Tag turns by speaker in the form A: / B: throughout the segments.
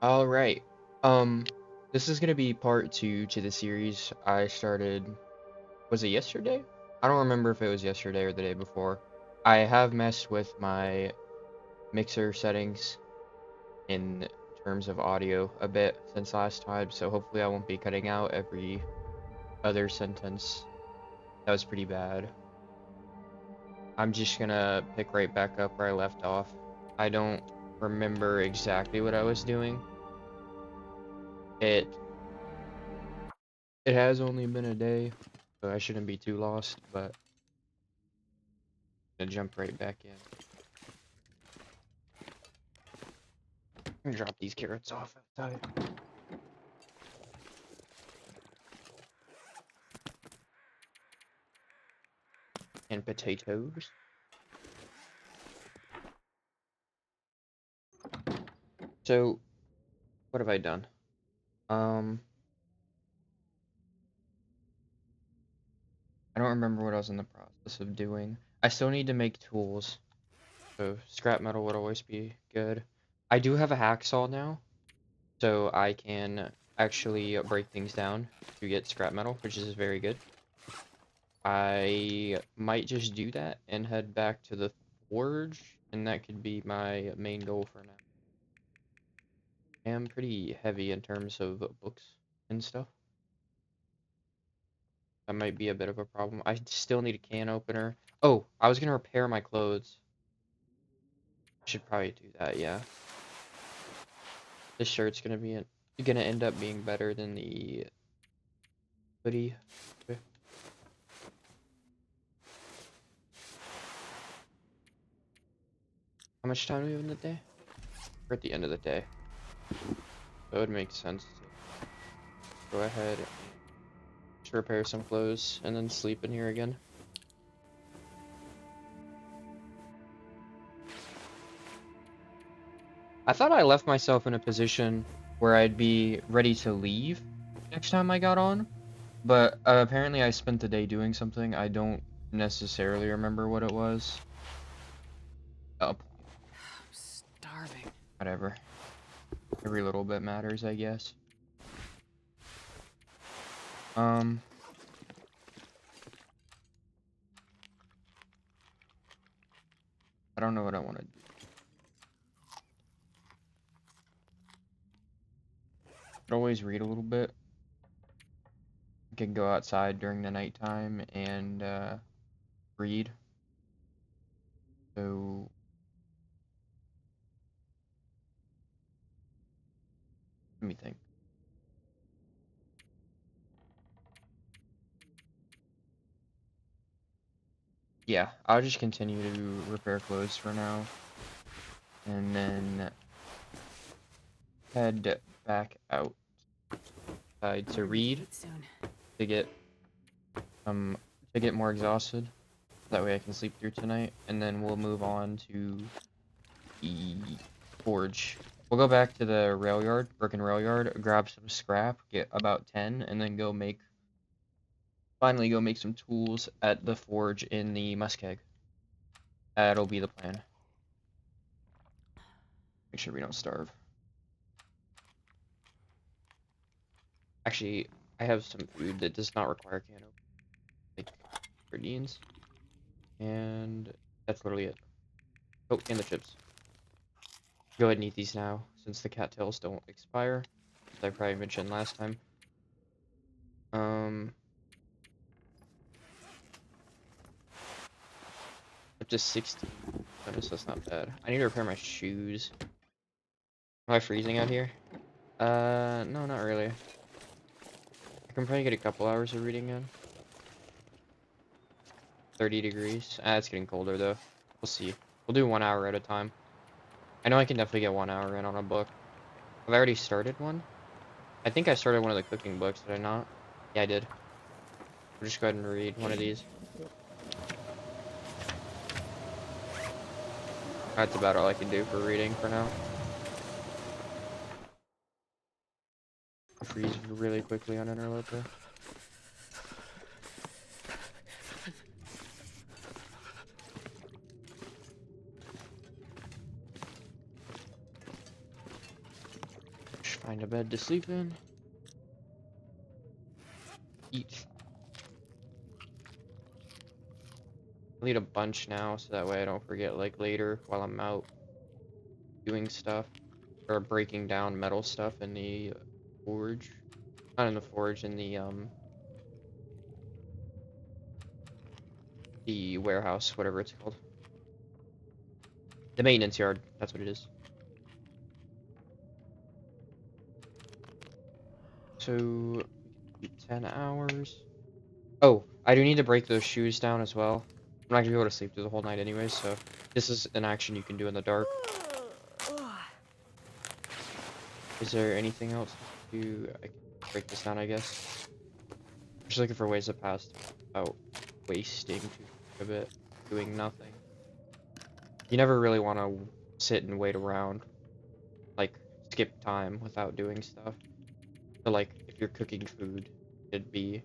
A: All right. This is gonna be part two to the series I started. Was it yesterday? I don't remember if it was yesterday or the day before. I have messed with my mixer settings in terms of audio a bit since last time, so hopefully I won't be cutting out every other sentence. That was pretty bad. I'm just gonna pick right back up where I left off. I don't remember exactly what I was doing. It It has only been a day, so I shouldn't be too lost, but I'm gonna jump right back in. I'm gonna drop these carrots off outside. And potatoes. So, what have I done? I don't remember what I was in the process of doing. I still need to make tools, so scrap metal would always be good. I do have a hacksaw now, so I can actually break things down to get scrap metal, which is very good. I might just do that and head back to the forge, and that could be my main goal for now. I am pretty heavy in terms of books and stuff. That might be a bit of a problem. I still need a can opener. Oh, I was gonna repair my clothes. I should probably do that, yeah. This shirt's gonna end up being better than the hoodie. Okay. How much time do we have in the day? We're at the end of the day. So it would make sense to go ahead and just repair some clothes and then sleep in here again. I thought I left myself in a position where I'd be ready to leave next time I got on, but apparently I spent the day doing something. I don't necessarily remember what it was. Oh,
B: I'm starving.
A: whatever. Every little bit matters, I guess. Um, I don't know what I want to do. I'd always read a little bit. I can go outside during the nighttime and read. So let me think. Yeah, I'll just continue to repair clothes for now, and then head back outside to
B: We're gonna
A: read
B: eat soon.
A: to get um to get more exhausted. That way I can sleep through tonight, and then we'll move on to the forge. We'll go back to the rail yard, broken rail yard, grab some scrap, get about 10, and then finally go make some tools at the forge in the muskeg. That'll be the plan. Make sure we don't starve. Actually, I have some food that does not require can opening, like sardines, and that's literally it. Oh, and the chips. Go ahead and eat these now, since the cattails don't expire, as I probably mentioned last time. Um, up to 16. Notice that's not bad. I need to repair my shoes. Am I freezing out here? No, not really. I can probably get a couple hours of reading in. 30 degrees. Ah, it's getting colder though. We'll see. We'll do 1 hour at a time. I know I can definitely get 1 hour in on a book. Have I already started one? I think I started one of the cooking books, did I not? Yeah, I did. We'll just go ahead and read one of these. That's about all I can do for reading for now. I'll freeze really quickly on interloper. Find a bed to sleep in. Eat. I'll eat a bunch now so that way I don't forget like later while I'm out doing stuff or breaking down metal stuff in the forge. Not in the forge, in the warehouse, whatever it's called. The maintenance yard, that's what it is. So 10 hours. Oh, I do need to break those shoes down as well. I'm not gonna be able to sleep through the whole night anyway, so this is an action you can do in the dark. Is there anything else to do? I can break this down, I guess. Just looking for ways to pass without wasting too much of it, doing nothing. You never really want to sit and wait around, like skip time without doing stuff. So like if you're cooking food, it'd be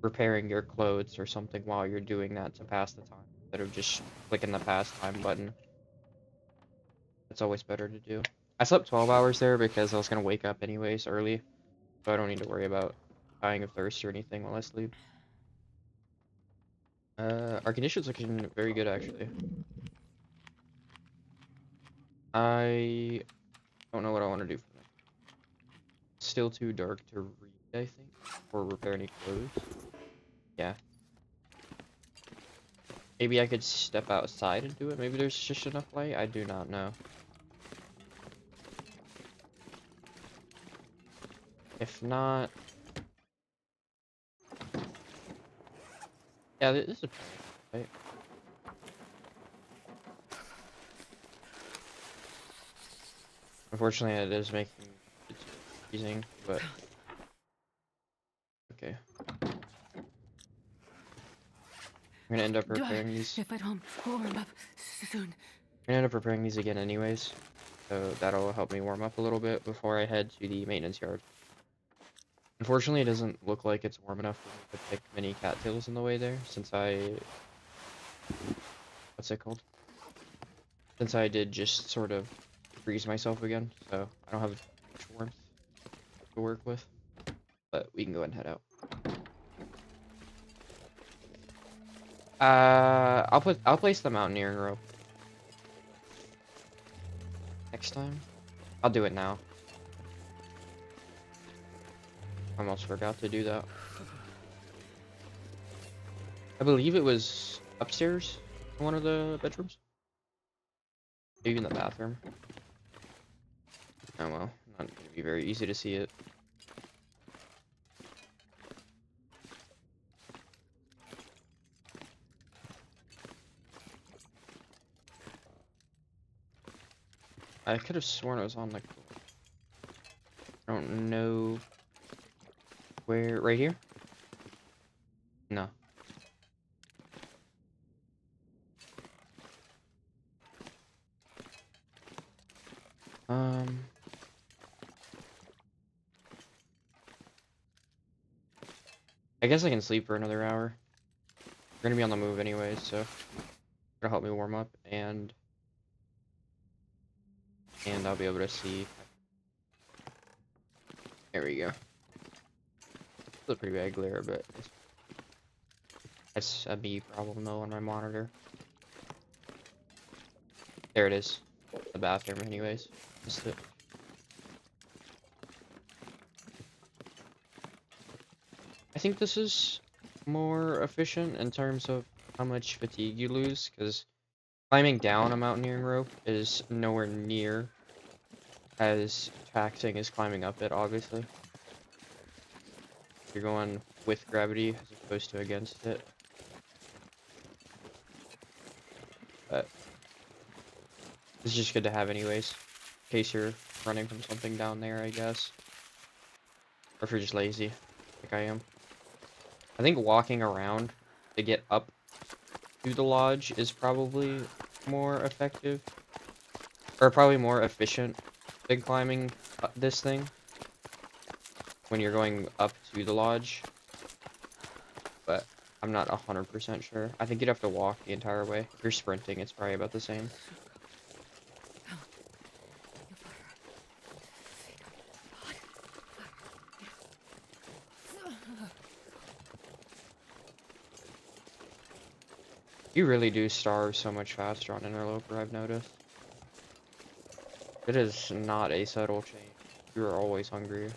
A: repairing your clothes or something while you're doing that to pass the time instead of just clicking the pass time button. It's always better to do. I slept 12 hours there because I was gonna wake up anyways early, so I don't need to worry about dying of thirst or anything while I sleep. Our conditions looking very good actually. I don't know what I want to do for next. Still too dark to read, I think, or repair any clothes. Yeah. Maybe I could step outside and do it. Maybe there's just enough light. I do not know. If not, yeah, this is right. Unfortunately, it is making it confusing, but okay. I'm gonna end up repairing these.
B: If I don't warm up soon.
A: I'm gonna end up repairing these again anyways, so that'll help me warm up a little bit before I head to the maintenance yard. Unfortunately, it doesn't look like it's warm enough for me to pick many cattails in the way there, since what's it called? Since I did just sort of freeze myself again, so I don't have much warmth to work with. But we can go ahead and head out. I'll place the mountaineering rope next time. I'll do it now. I almost forgot to do that. I believe it was upstairs in one of the bedrooms. Maybe in the bathroom. Oh well, not gonna be very easy to see it. I could have sworn it was on the. I don't know where. Right here? No. I guess I can sleep for another hour. We're gonna be on the move anyway, so it'll help me warm up and I'll be able to see. There we go. Still a pretty bad glare, but it's a me problem though on my monitor. There it is. The bathroom anyways. Just it. I think this is more efficient in terms of how much fatigue you lose, because climbing down a mountaineering rope is nowhere near as taxing as climbing up it, obviously. You're going with gravity as opposed to against it. But it's just good to have anyways, in case you're running from something down there, I guess. Or if you're just lazy, like I am. I think walking around to get up to the lodge is probably more effective. Or probably more efficient than climbing this thing. When you're going up to the lodge. But I'm not 100% sure. I think you'd have to walk the entire way. If you're sprinting, it's probably about the same. You really do starve so much faster on Interloper, I've noticed. It is not a subtle change. You are always hungry.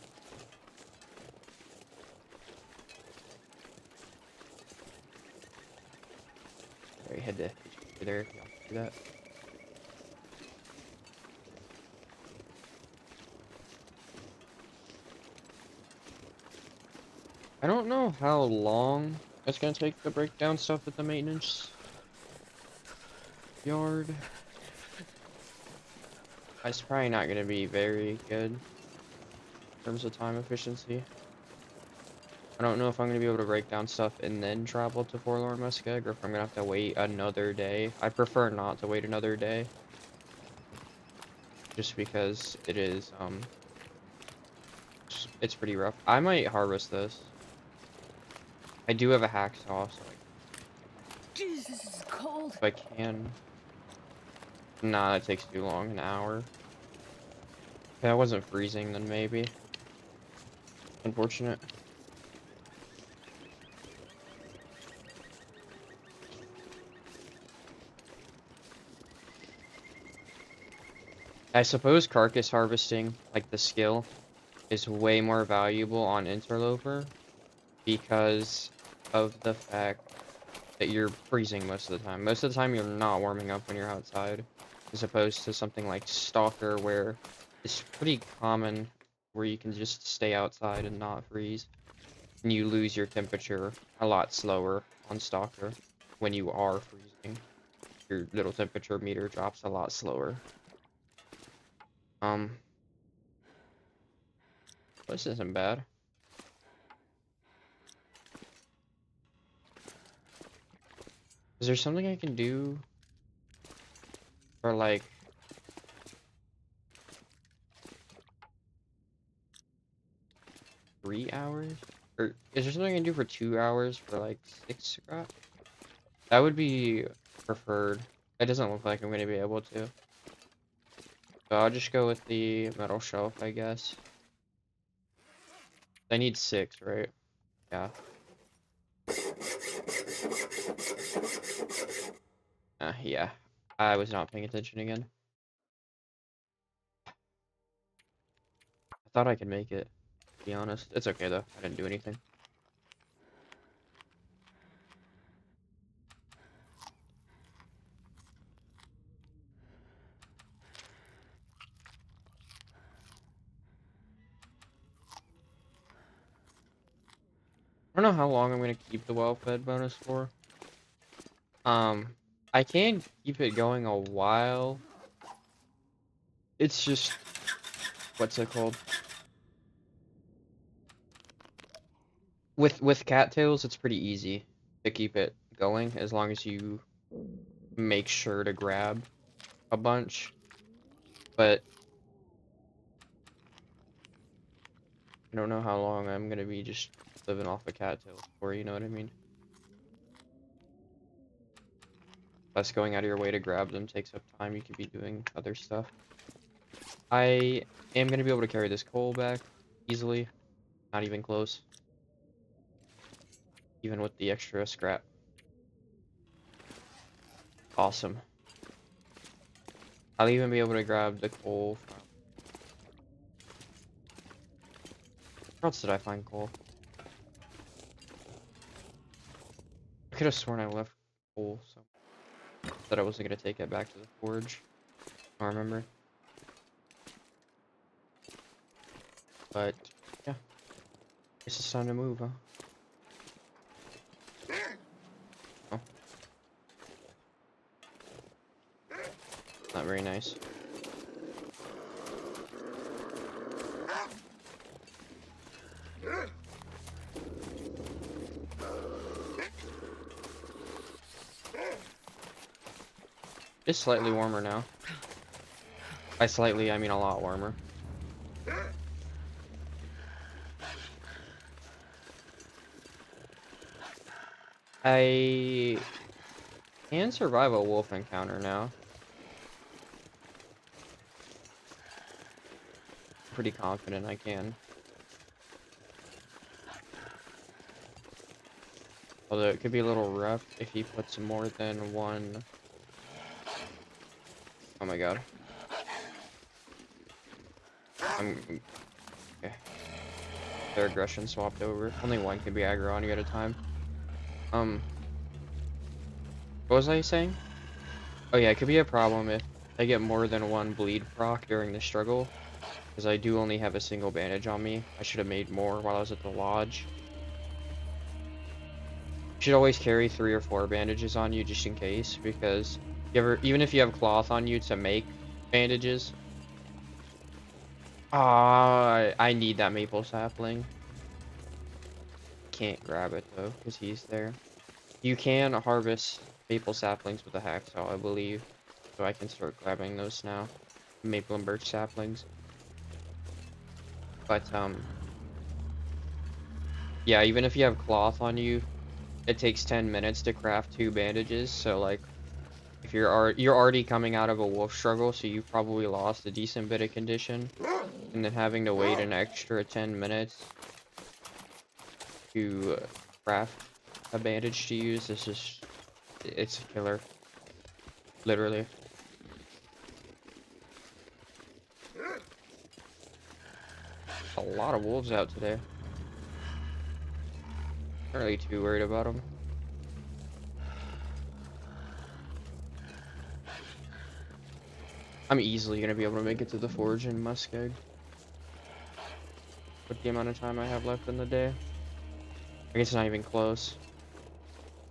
A: Sorry, head to there if y'all do that. I don't know how long it's gonna take to break down stuff at the maintenance yard. It's probably not gonna be very good in terms of time efficiency. I don't know if I'm gonna be able to break down stuff and then travel to Forlorn Muskeg, or if I'm gonna have to wait another day. I prefer not to wait another day, just because it is it's pretty rough. I might harvest this. I do have a hacksaw, so
B: Jesus, this is cold.
A: if I can. Nah, that takes too long, an hour. If that wasn't freezing, then maybe. Unfortunate. I suppose carcass harvesting, like the skill, is way more valuable on Interloper because of the fact that you're freezing most of the time. Most of the time you're not warming up when you're outside, as opposed to something like Stalker where it's pretty common where you can just stay outside and not freeze. And you lose your temperature a lot slower on Stalker when you are freezing. Your little temperature meter drops a lot slower. Um, this isn't bad. Is there something I can do for like 3 hours? Or is there something I can do for 2 hours for like 6 scrap? That would be preferred. It doesn't look like I'm gonna be able to. So I'll just go with the metal shelf, I guess. I need 6, right? Yeah. Yeah. I was not paying attention again. I thought I could make it, to be honest. It's okay though. I didn't do anything. I don't know how long I'm gonna keep the well-fed bonus for. Um, I can keep it going a while. It's just, what's it called? With cattails, it's pretty easy to keep it going as long as you make sure to grab a bunch. But I don't know how long I'm gonna be just living off of cattails for, you know what I mean? Plus going out of your way to grab them takes up time. You could be doing other stuff. I am gonna be able to carry this coal back easily. Not even close. Even with the extra scrap. Awesome. I'll even be able to grab the coal from... Where else did I find coal? I could have sworn I left coal, so that I wasn't gonna take it back to the forge. I don't remember. But yeah, guess it's time to move, huh? Oh, not very nice. It's slightly warmer now. By slightly, I mean a lot warmer. I can survive a wolf encounter now. Pretty confident I can. Although it could be a little rough if he puts more than one. Oh my god. Okay. Their aggression swapped over. Only one can be aggro on you at a time. What was I saying? Oh yeah, it could be a problem if I get more than one bleed proc during the struggle. Because I do only have a single bandage on me. I should have made more while I was at the lodge. You should always carry 3 or 4 bandages on you just in case, because even if you have cloth on you to make bandages. Ah, I need that maple sapling. Can't grab it though, because he's there. You can harvest maple saplings with a hacksaw, I believe. So I can start grabbing those now. Maple and birch saplings. But yeah, even if you have cloth on you, it takes 10 minutes to craft 2 bandages, so like if you're already coming out of a wolf struggle, so you've probably lost a decent bit of condition, and then having to wait an extra 10 minutes to craft a bandage to use is just, it's a killer, literally. A lot of wolves out today. Not really too worried about them. I'm easily gonna be able to make it to the forge in Muskeg with the amount of time I have left in the day. I guess it's not even close.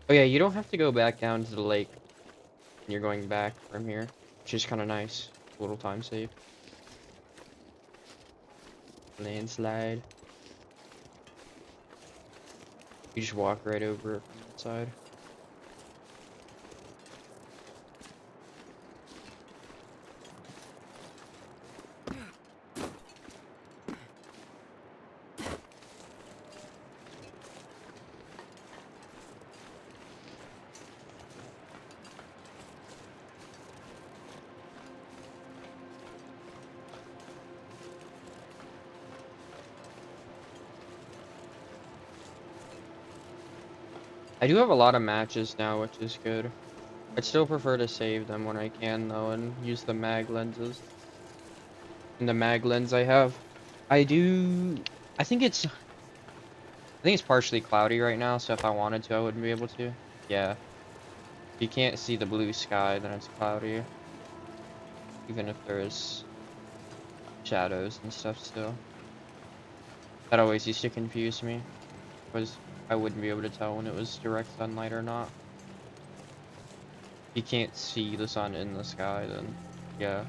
A: Oh yeah, you don't have to go back down to the lake when you're going back from here, which is kind of nice. A little time save. Landslide. You just walk right over it from that side. I do have a lot of matches now, which is good. I'd still prefer to save them when I can though, and use the mag lenses. And the mag lens I have, I do. I think it's. I think it's partially cloudy right now, so if I wanted to, I wouldn't be able to. Yeah. If you can't see the blue sky, then it's cloudy. Even if there's shadows and stuff still. That always used to confuse me, because I wouldn't be able to tell when it was direct sunlight or not. If you can't see the sun in the sky, then yeah.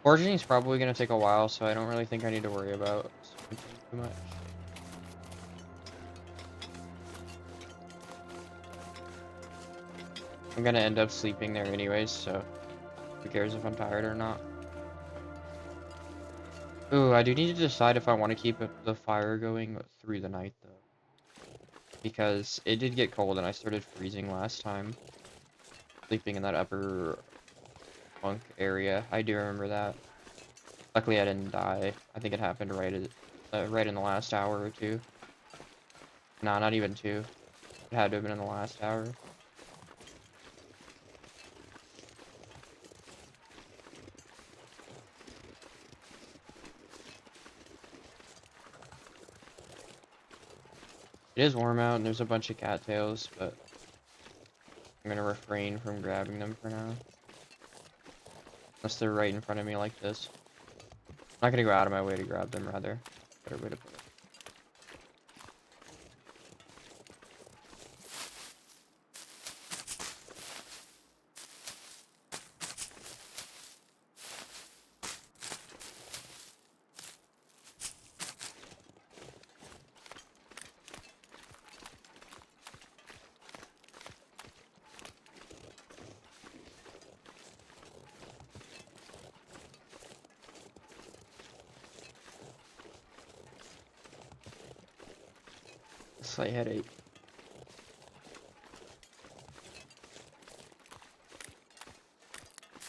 A: Foraging is probably going to take a while, so I don't really think I need to worry about sprinting too much. I'm going to end up sleeping there anyways, so who cares if I'm tired or not. Ooh, I do need to decide if I want to keep the fire going through the night, though. Because it did get cold and I started freezing last time. Sleeping in that upper bunk area. I do remember that. Luckily I didn't die. I think it happened right in the last hour or two. Nah, not even 2. It had to have been in the last hour. It is warm out and there's a bunch of cattails, but I'm gonna refrain from grabbing them for now. Unless they're right in front of me like this. I'm not gonna go out of my way to grab them, rather. Better way to put it. Slight headache.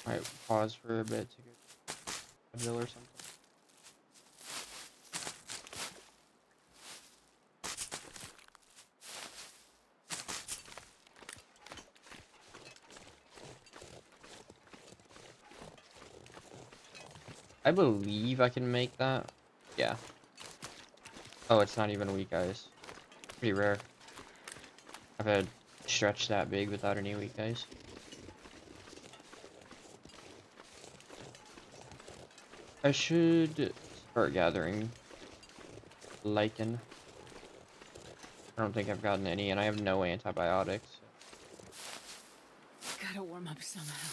A: Might pause for a bit to get a bill or something. I believe I can make that. Yeah. Oh, it's not even weak ice. Pretty rare. I've had stretch that big without any weak ice. I should start gathering lichen. I don't think I've gotten any, and I have no antibiotics.
B: Gotta warm up somehow.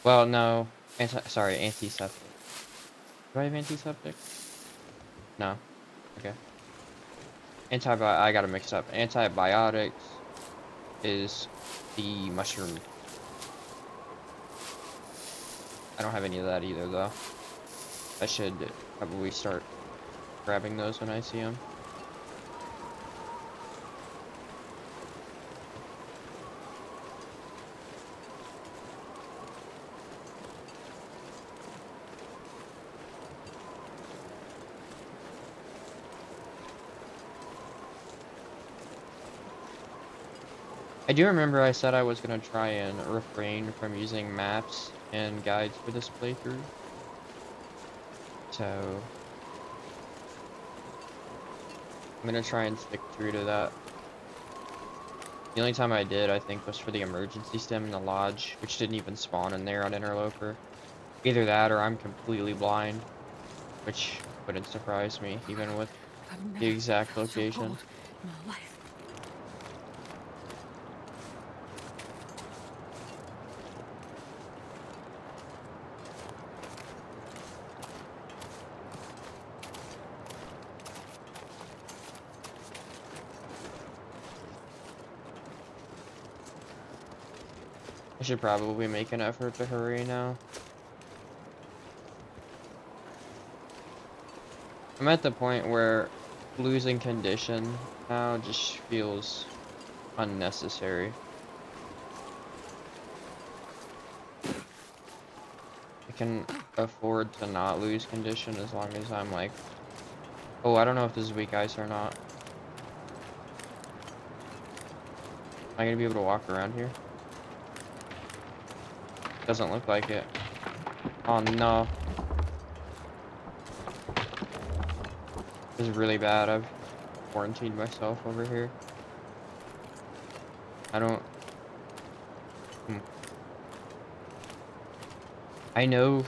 A: Well, no. Antiseptic. Do I have antiseptic? No. Okay. I gotta mix up. Antibiotics is the mushroom. I don't have any of that either, though. I should probably start grabbing those when I see them. I do remember I said I was gonna try and refrain from using maps and guides for this playthrough. So I'm gonna try and stick true to that. The only time I did, I think, was for the emergency stem in the lodge, which didn't even spawn in there on Interloper. Either that or I'm completely blind, which wouldn't surprise me, even with
B: I've
A: the
B: never
A: exact
B: felt so
A: location.
B: cold in my life.
A: I should probably make an effort to hurry now. I'm at the point where losing condition now just feels unnecessary. I can afford to not lose condition as long as I'm like, oh, I don't know if this is weak ice or not. Am I gonna be able to walk around here? Doesn't look like it. Oh no. This is really bad. I've quarantined myself over here. I don't... Hmm. I know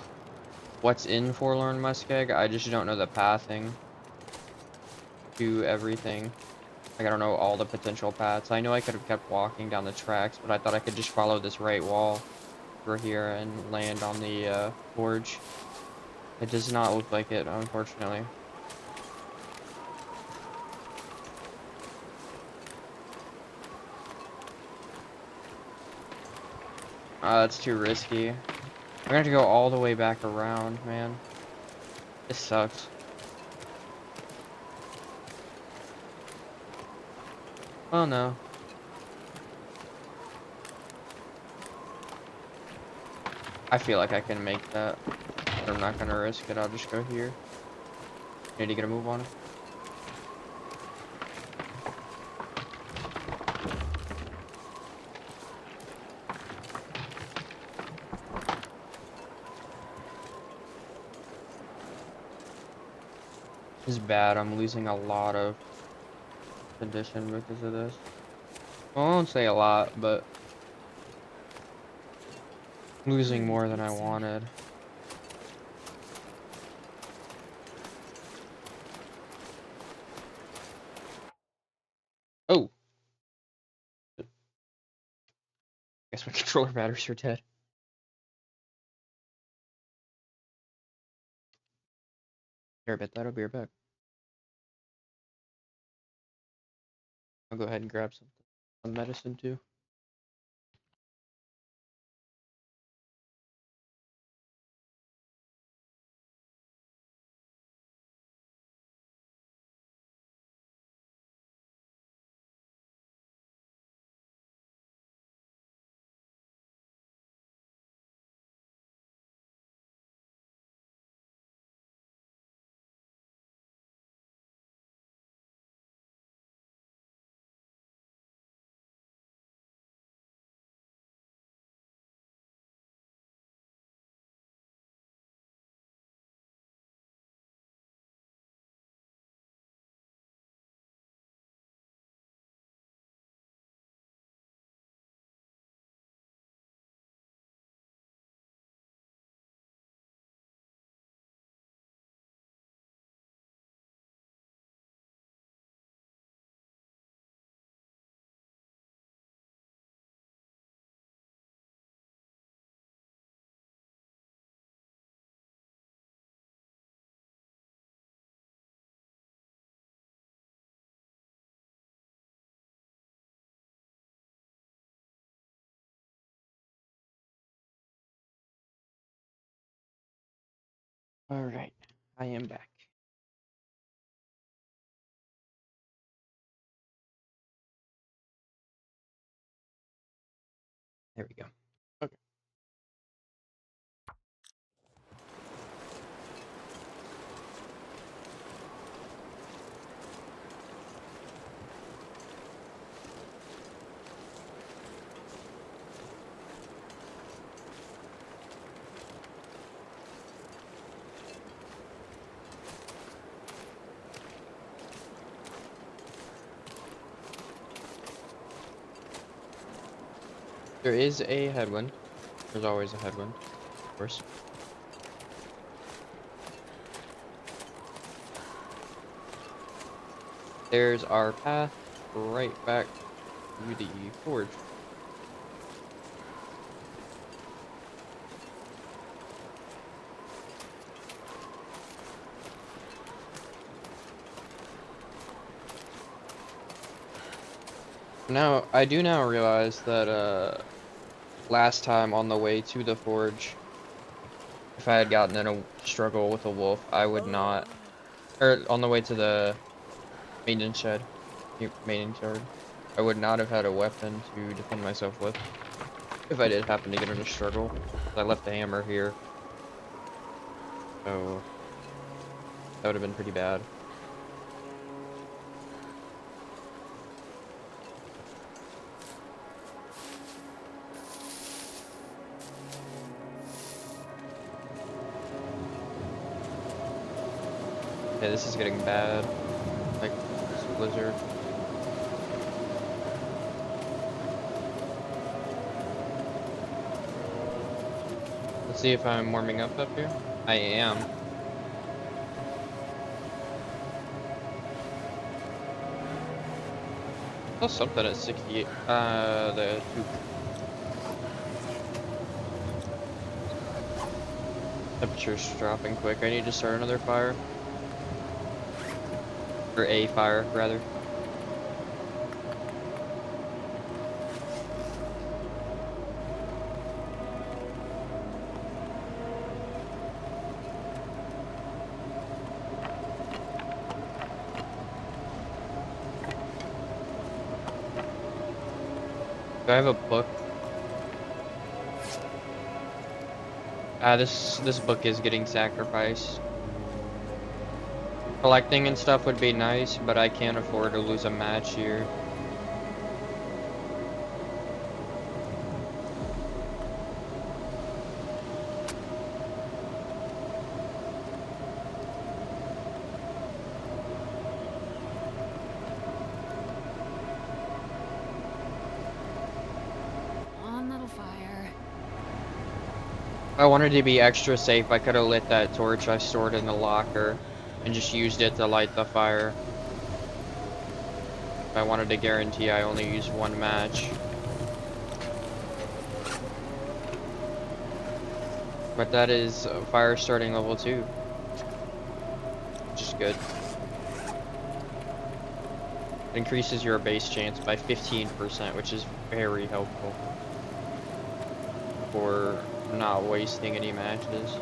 A: what's in Forlorn Muskeg, I just don't know the pathing to everything. Like, I don't know all the potential paths. I know I could have kept walking down the tracks, but I thought I could just follow this right wall over here and land on the forge. It does not look like it, unfortunately. That's too risky. I'm gonna have to go all the way back around, man. This sucks. Oh no. I feel like I can make that, but I'm not gonna risk it. I'll just go here. Need to get a move on. This is bad. I'm losing a lot of condition because of this. Well, I won't say a lot, but losing
B: Hurry,
A: more than I
B: Ethan.
A: wanted. Oh, guess my controller batteries are dead. Here, I bet that'll be right back. I'll go ahead and grab some medicine too. Alright, I am back. There we go. Okay. There is a headwind. There's always a headwind, of course. There's our path right back to the forge. Now, I do now realize that last time on the way to the forge, if I had gotten in a struggle with a wolf, I would not, or on the way to the maintenance shed, maintenance yard, I would not have had a weapon to defend myself with if I did happen to get in a struggle. I left the hammer here, so that would have been pretty bad. Yeah, this is getting bad, like this blizzard. Let's see if I'm warming up here. I am. I saw something at 68. The two temperature's dropping quick. I need to start another fire. Or a fire, rather. Do I have a book? This book is getting sacrificed. Collecting and stuff would be nice, but I can't afford to lose a match here.
B: On, little fire.
A: If I wanted to be extra safe, I could have lit that torch I stored in the locker and just used it to light the fire. If I wanted to guarantee I only use one match. But that is fire starting level 2. Which is good. It increases your base chance by 15%, which is very helpful for not wasting any matches.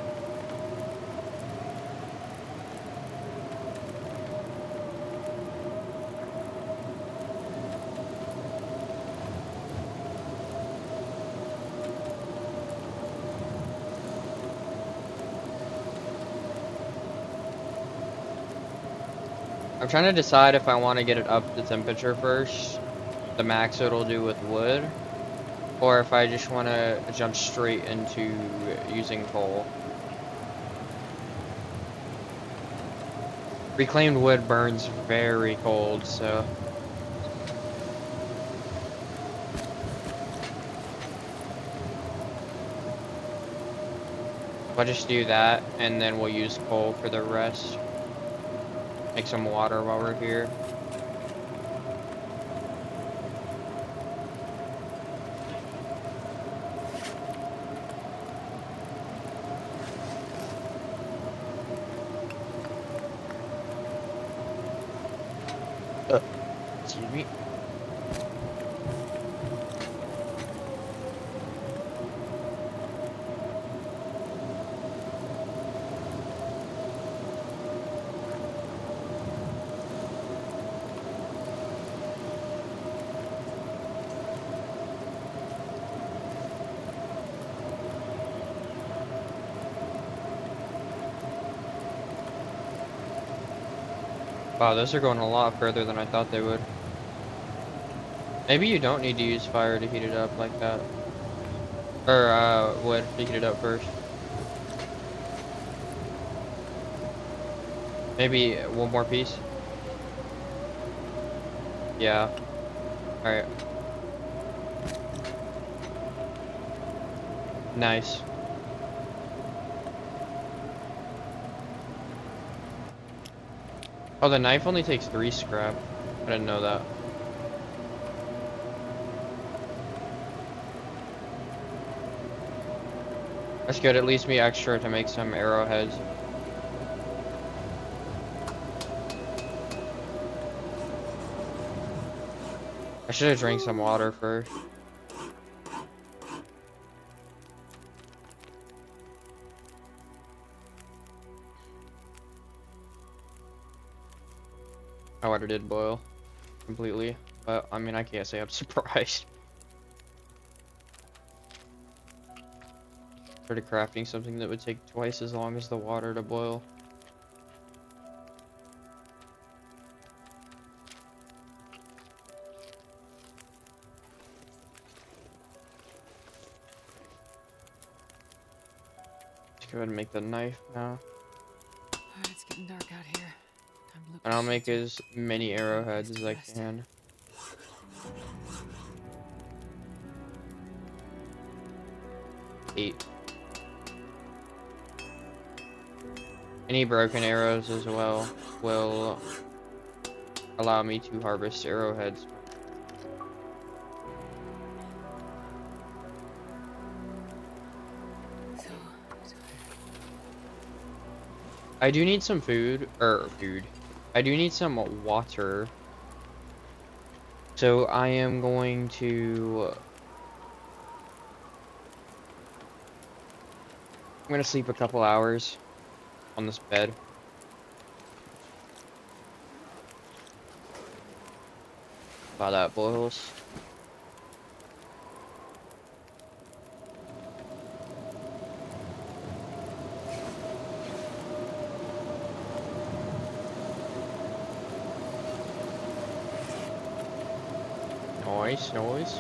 A: I'm trying to decide if I want to get it up to temperature first, the max it'll do with wood, or if I just want to jump straight into using coal. Reclaimed wood burns very cold, so I'll just do that, and then we'll use coal for the rest. Make some water while we're here. Excuse me. Wow, those are going a lot further than I thought they would. Maybe you don't need to use fire to heat it up like that. Or, wood to heat it up first. Maybe one more piece? Yeah. Alright. Nice. Oh, the knife only takes 3 scrap. I didn't know that. That's good. It leaves me extra to make some arrowheads. I should have drank some water first. My water did boil completely, but I mean, I can't say I'm surprised. Started crafting something that would take twice as long as the water to boil. Let's go ahead and make the knife now.
B: Alright, it's getting dark out here. Time to look
A: And
B: for
A: I'll make
B: shelter.
A: as many arrowheads as I
B: Rest.
A: can. 8. Any broken arrows as well will allow me to harvest arrowheads.
B: So tired.
A: I do need some food, I do need some water. So I am going to... I'm gonna sleep a couple hours on this bed. While that boils. Nice, nice.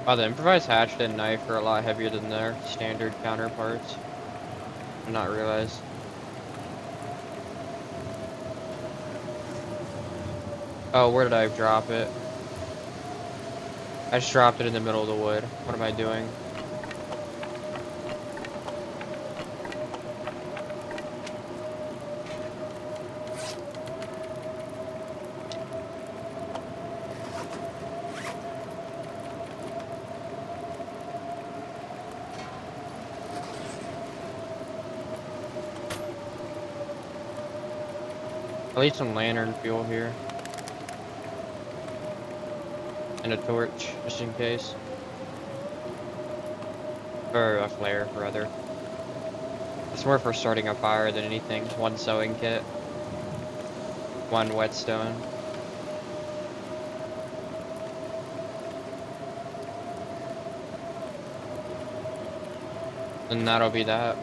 A: Wow, the improvised hatchet and knife are a lot heavier than their standard counterparts. I did not realize. Oh, where did I drop it? I just dropped it in the middle of the wood. What am I doing? I'll leave some lantern fuel here. And a torch, just in case. Or a flare, rather. It's more for starting a fire than anything. 1 sewing kit. 1 whetstone. And that'll be that.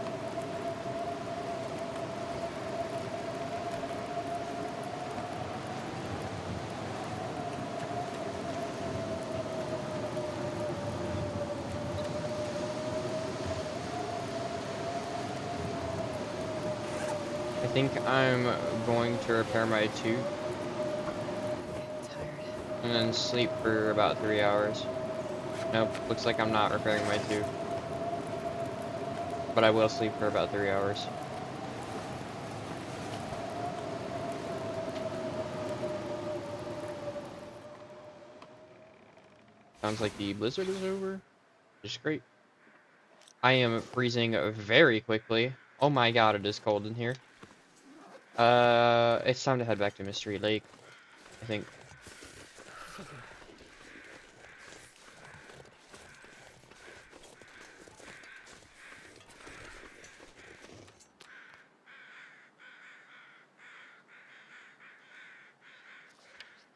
A: I think I'm going to repair my tooth
B: Getting tired.
A: and then sleep for about 3 hours. Nope, looks like I'm not repairing my tooth. But I will sleep for about 3 hours. Sounds like the blizzard is over. Just great. I am freezing very quickly. Oh my god, it is cold in here. It's time to head back to Mystery Lake, I think.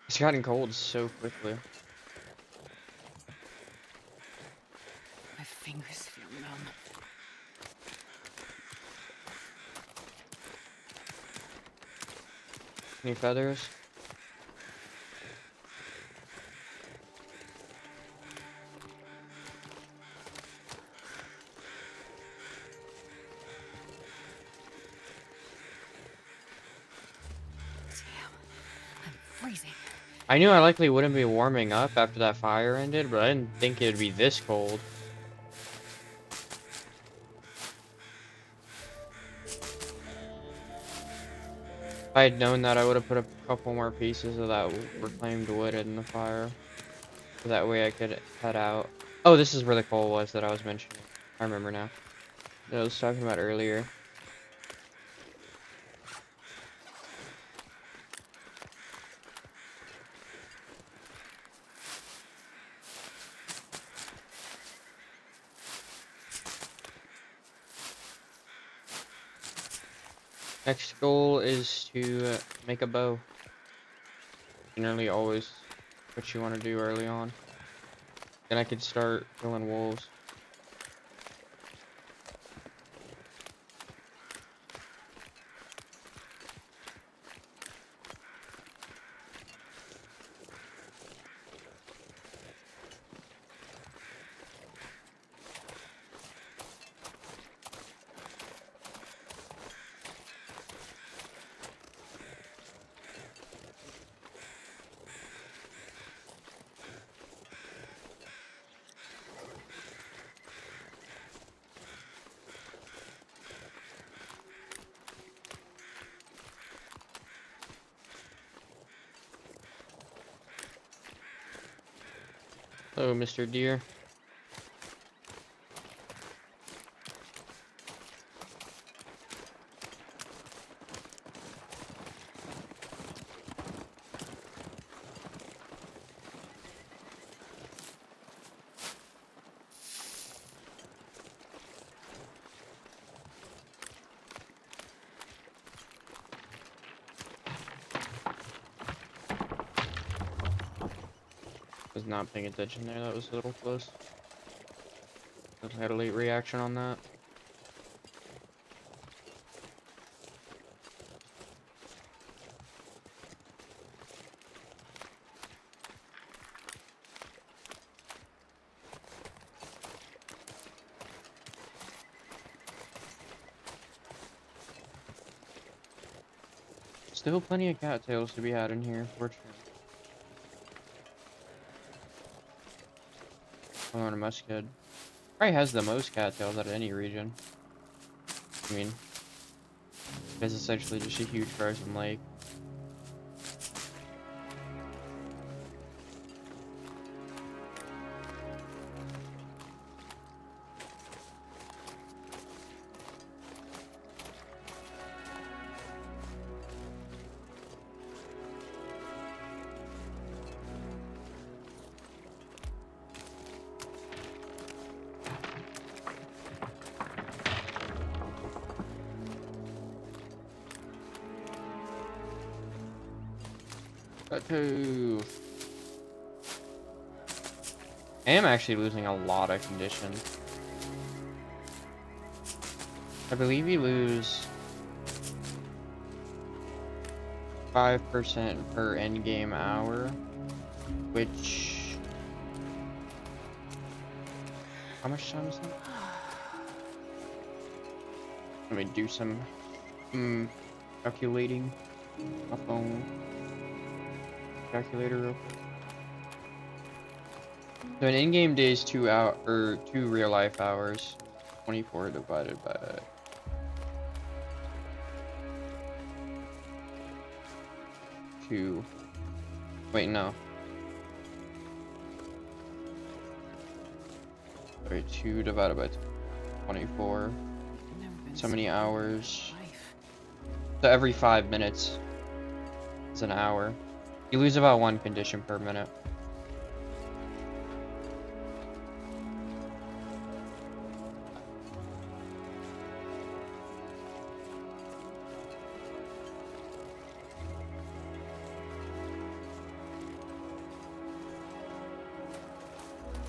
A: It's gotten cold so quickly.
B: My fingers feel numb.
A: Any feathers?
B: Damn, I'm freezing.
A: I knew I likely wouldn't be warming up after that fire ended, but I didn't think it'd be this cold. If I had known that, I would have put a couple more pieces of that reclaimed wood in the fire. So that way I could head out. Oh, this is where the coal was that I was mentioning. I remember now. That I was talking about earlier. Next goal is to make a bow. Generally always what you want to do early on. Then I could start killing wolves. Hello, Mr. Deer. Was not paying attention there. That was a little close. I had a late reaction on that. Still plenty of cattails to be had in here, fortunately. Oh, and a muskeg. Probably has the most cattails out of any region. I mean, it's essentially just a huge frozen lake. Tattoo. I am actually losing a lot of condition. I believe you lose 5% per endgame hour, which... How much time is that? Let me do some calculating. My phone calculator real quick. So an in-game day is 2 real life hours. 24 divided by 2. Wait, no. Sorry, 2 divided by 24. So many hours. So every 5 minutes is an hour. You lose about 1 condition per minute.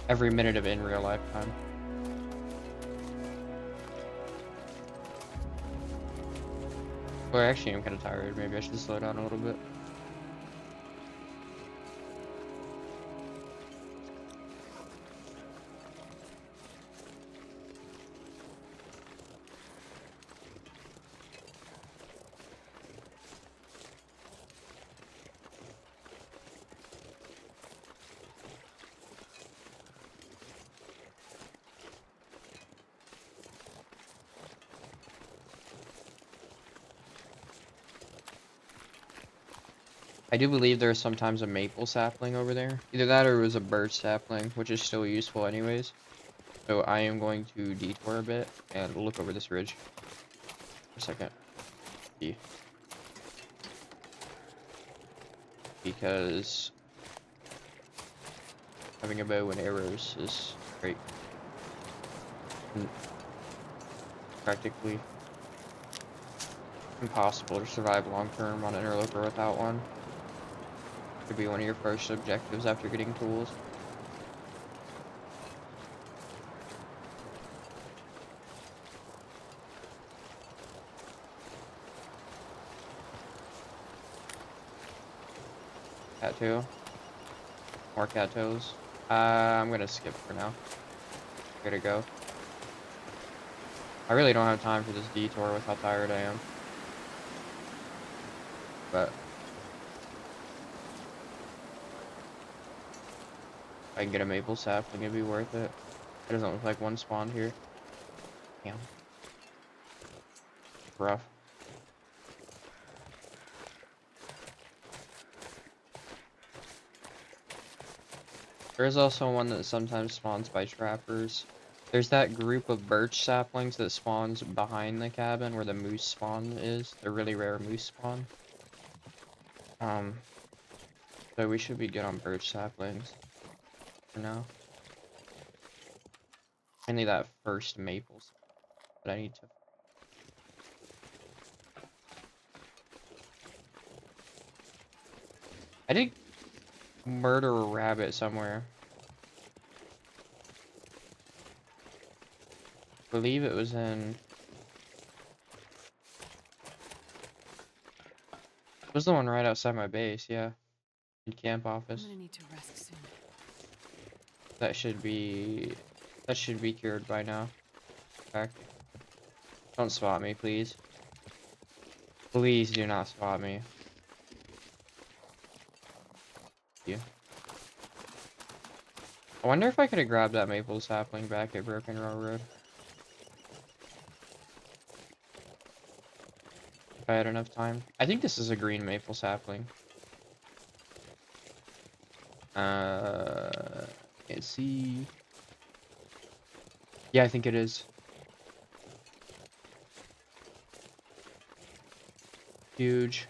A: Every minute of in real life time. Well, actually, I'm kind of tired. Maybe I should slow down a little bit. I do believe there's sometimes a maple sapling over there. Either that or it was a birch sapling, which is still useful anyways. So I am going to detour a bit and look over this ridge for a second. See. Because having a bow and arrows is great. And practically impossible to survive long term on an interloper without one. Could be one of your first objectives after getting tools. Cattail. More cattails. I'm gonna skip for now. Gotta go. I really don't have time for this detour with how tired I am. But if I can get a maple sapling, it'd be worth it. It doesn't look like one spawned here. Damn. Rough. There is also one that sometimes spawns by trappers. There's that group of birch saplings that spawns behind the cabin where the moose spawn is. The really rare moose spawn. So we should be good on birch saplings for now. Mainly that first maple sapling that I need to. I did murder a rabbit somewhere. I believe it was in. It was the one right outside my base, yeah. In camp
B: I'm
A: office.
B: gonna need to rest soon.
A: That should be cured by now. In fact, don't spot me, please. Please do not spot me. Yeah. I wonder if I could have grabbed that maple sapling back at Broken Railroad. If I had enough time. I think this is a green maple sapling. Can't see. Yeah, I think it is. Huge.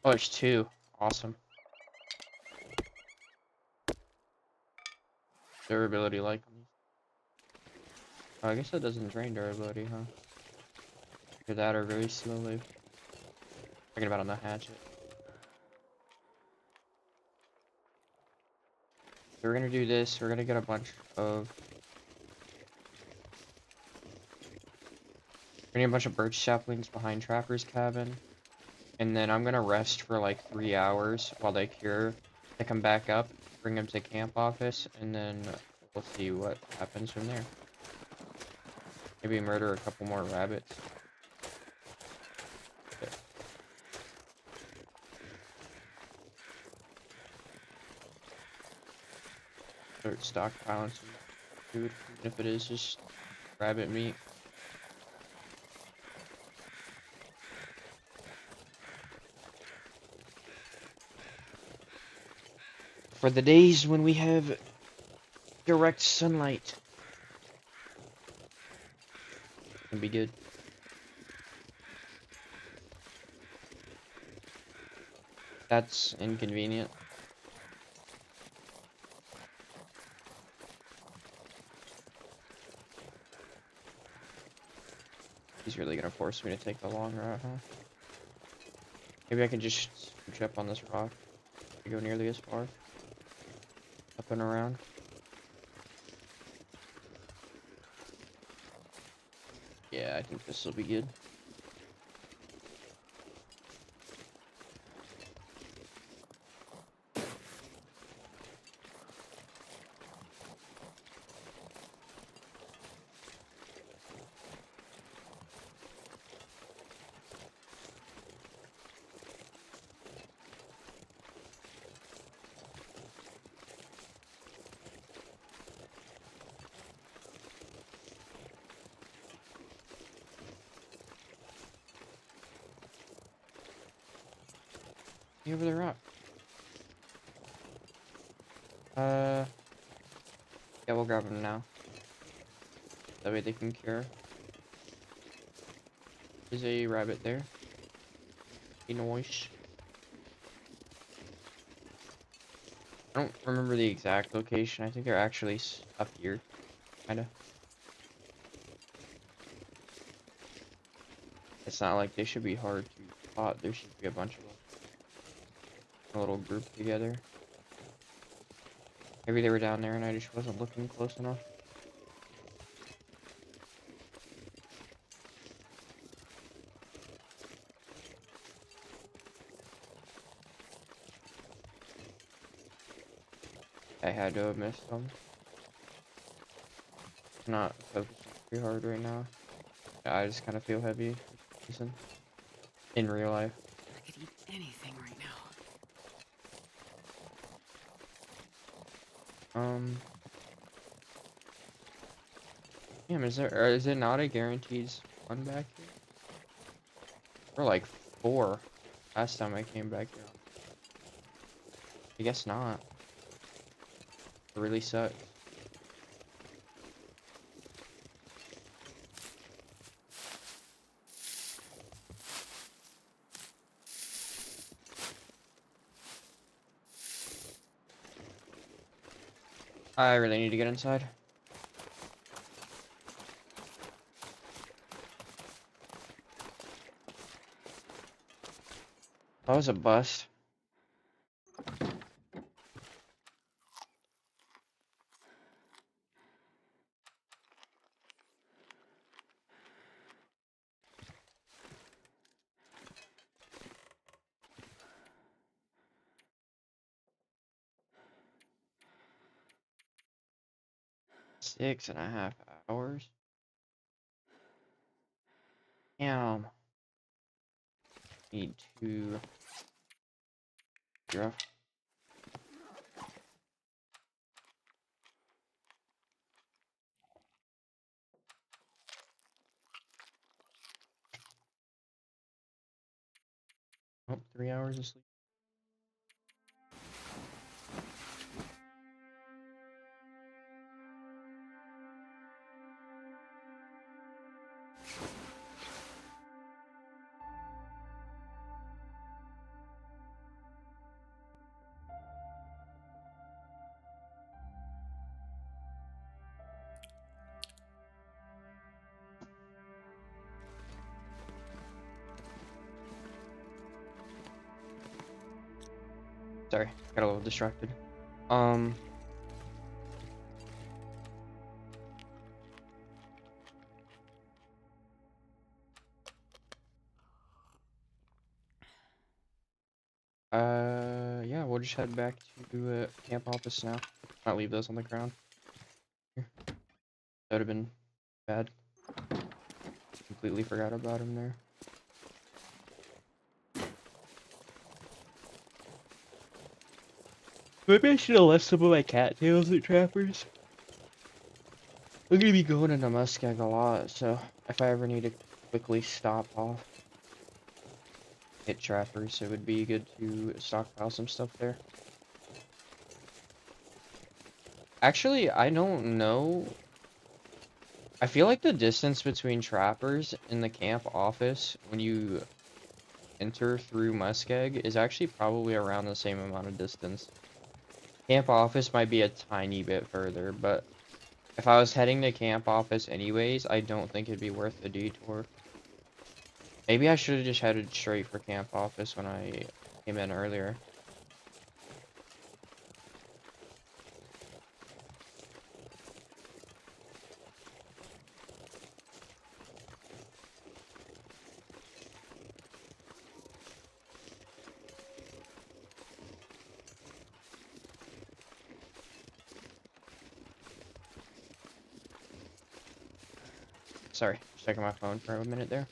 A: Oh, there's two. Awesome. Durability like. Oh, I guess that doesn't drain durability, huh? Either that or very slowly. Talking about on the hatchet. So we're gonna do this. We're gonna get a bunch of. We're gonna get a bunch of birch saplings behind Trapper's cabin. And then I'm gonna rest for like 3 hours while they cure. I come back up, bring them to camp office, and then we'll see what happens from there. Maybe murder a couple more rabbits. Okay. Start stockpiling some food, even if it is just rabbit meat. For the days when we have direct sunlight. Can be good. That's inconvenient. He's really gonna force me to take the long route, huh? Maybe I can just trip on this rock. I go nearly as far. Up and around. Yeah, I think this will be good. Over the rock. Yeah, we'll grab them now. That way they can cure. There's a rabbit there. Be nice. I don't remember the exact location. I think they're actually up here, kinda. It's not like they should be hard to spot. There should be a bunch of them. A little group together. Maybe they were down there and I just wasn't looking close enough. I had to have missed them. I'm not focusing too hard right now. I just kind of feel heavy. Listen, in real life.
B: I could eat anything right now.
A: Damn, is it not a guaranteed one back here? Or like 4 last time I came back here. I guess not. It really sucks. I really need to get inside. That was a bust. Six and a half hours. Damn. Need to. Rough. Oh, 3 hours of sleep. Sorry, got a little distracted. Um. Yeah, we'll just head back to camp office now. Not leave those on the ground. Here. That would have been bad. Completely forgot about him there. Maybe I should have left some of my cattails at Trappers. I'm gonna be going into Muskeg a lot, so if I ever need to quickly stop off, hit Trappers, it would be good to stockpile some stuff there. Actually, I don't know. I feel like the distance between Trappers and the camp office when you enter through Muskeg is actually probably around the same amount of distance. Camp office might be a tiny bit further, but if I was heading to camp office anyways, I don't think it'd be worth the detour. Maybe I should have just headed straight for camp office when I came in earlier. Sorry, just checking my phone for a minute there.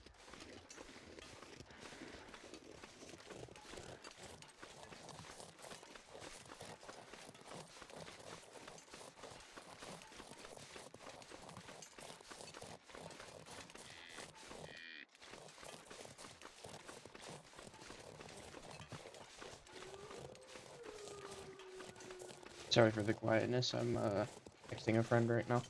A: Sorry for the quietness. I'm texting a friend right now.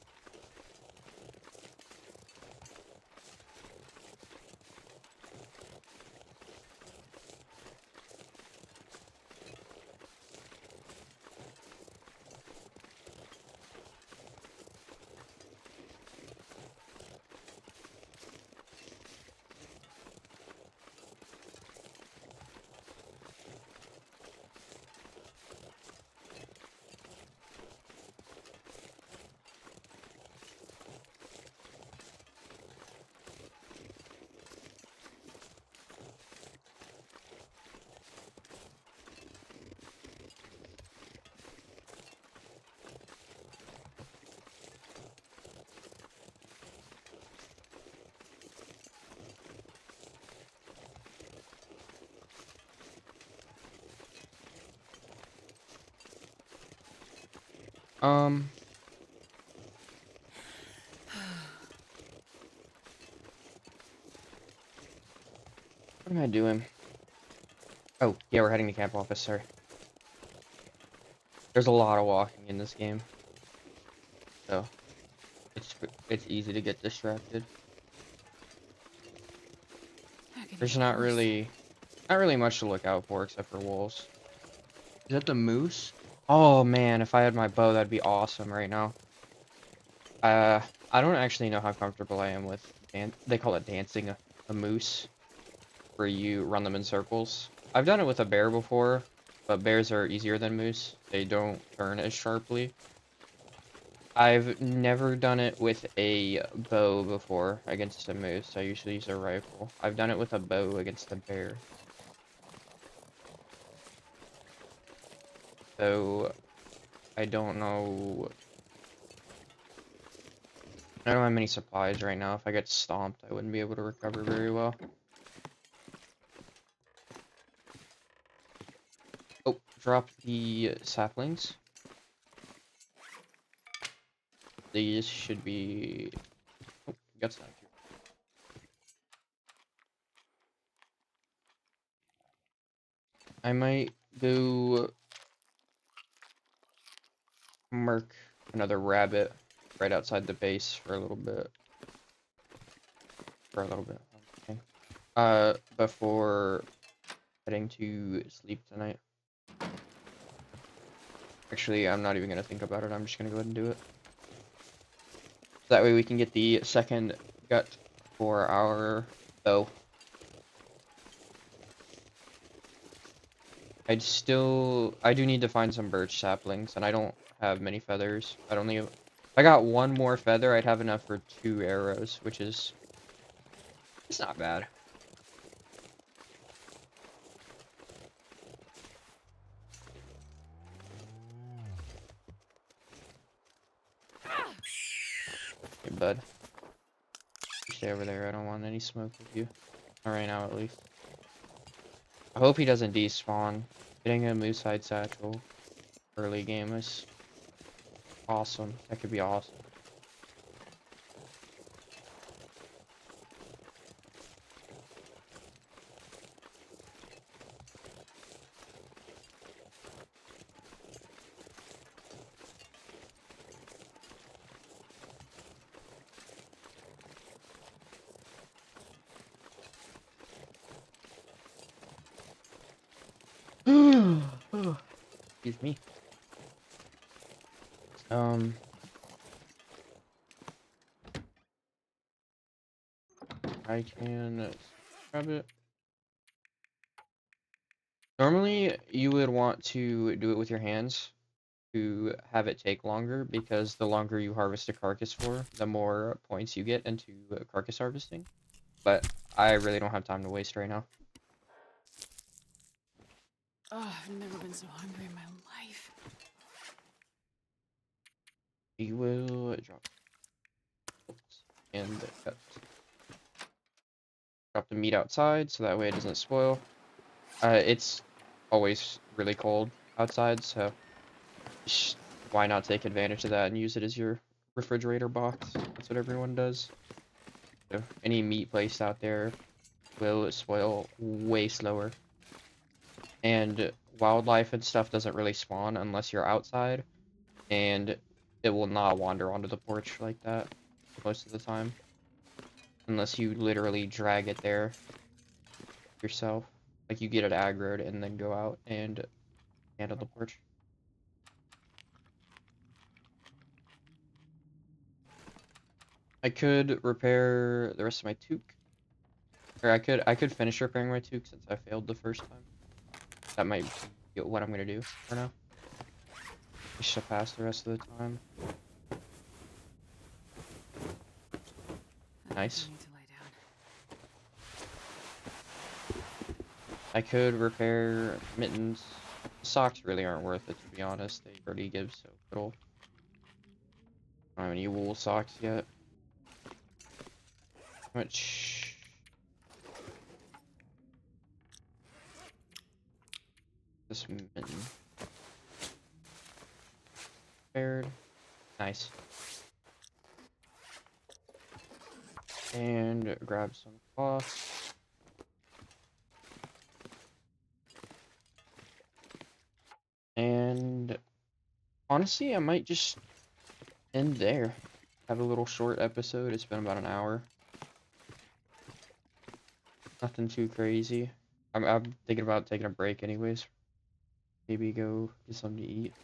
A: Um, what am I doing? Oh, yeah, we're heading to camp office, sorry. There's a lot of walking in this game, so it's easy to get distracted.
B: I can
A: There's
B: eat a horse.
A: not really much to look out for except for wolves. Is that the moose? Oh man, if I had my bow, that'd be awesome right now. Uh, I don't actually know how comfortable I am with they call it dancing a moose, where you run them in circles. I've done it with a bear before, but bears are easier than moose. They don't turn as sharply. I've never done it with a bow before against a moose. I usually use a rifle. I've done it with a bow against a bear. So I don't know. I don't have many supplies right now. If I get stomped, I wouldn't be able to recover very well. Oh, drop the saplings. These should be. Oh, got snapped here. I might go mark another rabbit right outside the base for a little bit. For a little bit. Okay. Before heading to sleep tonight. Actually, I'm not even gonna think about it. I'm just gonna go ahead and do it. That way we can get the second gut for our bow. I do need to find some birch saplings, and I don't have many feathers. If I got one more feather, I'd have enough for 2 arrows, which is, it's not bad. Hey, bud, you stay over there. I don't want any smoke with you. Not right now, at least. I hope he doesn't despawn. Getting a moose hide satchel early game is awesome. That could be awesome. Excuse me. Um, I can grab it. Normally, you would want to do it with your hands to have it take longer because the longer you harvest a carcass for, the more points you get into carcass harvesting. But I really don't have time to waste right now.
B: Oh, I've never been so hungry in my life.
A: We will drop. Oops. and cut. Drop the meat outside so that way it doesn't spoil. It's always really cold outside, so why not take advantage of that and use it as your refrigerator box? That's what everyone does. So any meat placed out there will spoil way slower. And wildlife and stuff doesn't really spawn unless you're outside, and it will not wander onto the porch like that most of the time, unless you literally drag it there yourself. Like you get it aggroed and then go out and stand on the porch. I could repair the rest of my toque, or I could finish repairing my toque since I failed the first time. That might be what I'm gonna do for now. I should pass the rest of the time.
B: I think
A: Nice.
B: I need to lay down.
A: I could repair mittens. Socks really aren't worth it, to be honest. They already give so little. I don't have any wool socks yet. How much? This mitten. Repaired. Nice. And grab some cloth. And honestly, I might just end there. Have a little short episode. It's been about an hour. Nothing too crazy. I'm thinking about taking a break anyways. Maybe go get something to eat.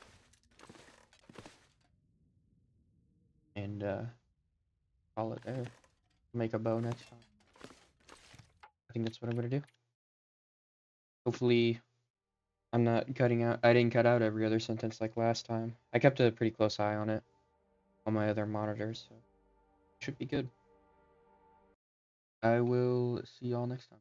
A: And call it there. Make a bow next time. I think that's what I'm gonna do. Hopefully I'm not cutting out I didn't cut out every other sentence like last time. I kept a pretty close eye on it on my other monitors, so it should be good. I will see y'all next time.